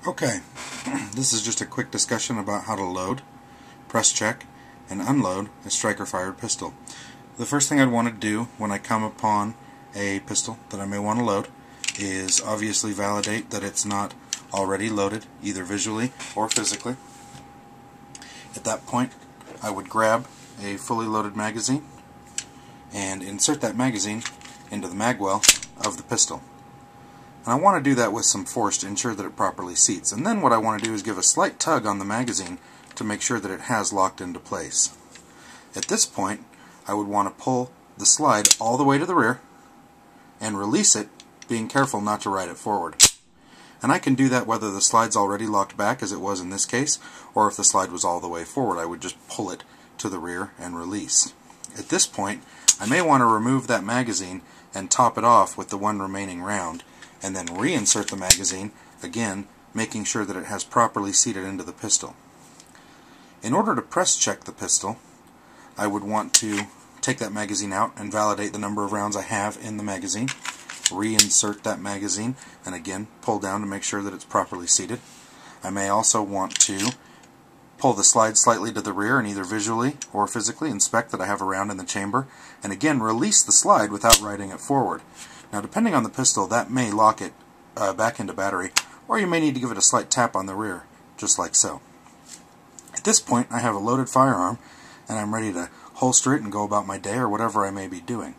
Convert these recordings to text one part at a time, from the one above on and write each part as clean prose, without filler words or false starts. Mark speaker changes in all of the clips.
Speaker 1: Okay, this is just a quick discussion about how to load, press check, and unload a striker-fired pistol. The first thing I'd want to do when I come upon a pistol that I may want to load is obviously validate that it's not already loaded, either visually or physically. At that point, I would grab a fully loaded magazine and insert that magazine into the mag well of the pistol. And I want to do that with some force to ensure that it properly seats. And then what I want to do is give a slight tug on the magazine to make sure that it has locked into place. At this point, I would want to pull the slide all the way to the rear and release it, being careful not to ride it forward. And I can do that whether the slide's already locked back, as it was in this case, or if the slide was all the way forward. I would just pull it to the rear and release. At this point, I may want to remove that magazine and top it off with the one remaining round, and then reinsert the magazine, again making sure that it has properly seated into the pistol. In order to press check the pistol, I would want to take that magazine out and validate the number of rounds I have in the magazine, reinsert that magazine, and again pull down to make sure that it's properly seated. I may also want to pull the slide slightly to the rear and either visually or physically inspect that I have a round in the chamber, and again release the slide without riding it forward. Now, depending on the pistol, that may lock it back into battery, or you may need to give it a slight tap on the rear, just like so. At this point, I have a loaded firearm, and I'm ready to holster it and go about my day or whatever I may be doing.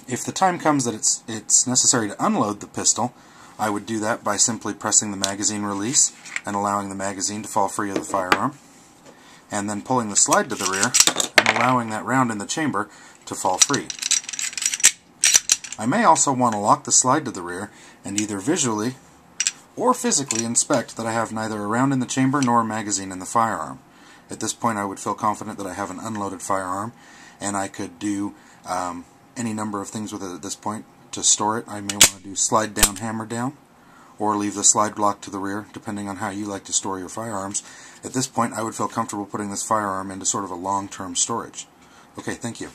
Speaker 1: If the time comes that it's necessary to unload the pistol, I would do that by simply pressing the magazine release and allowing the magazine to fall free of the firearm, and then pulling the slide to the rear and allowing that round in the chamber to fall free. I may also want to lock the slide to the rear and either visually or physically inspect that I have neither a round in the chamber nor a magazine in the firearm. At this point, I would feel confident that I have an unloaded firearm, and I could do any number of things with it at this point. To store it, I may want to do slide down, hammer down, or leave the slide locked to the rear, depending on how you like to store your firearms. At this point, I would feel comfortable putting this firearm into sort of a long-term storage. Okay, thank you.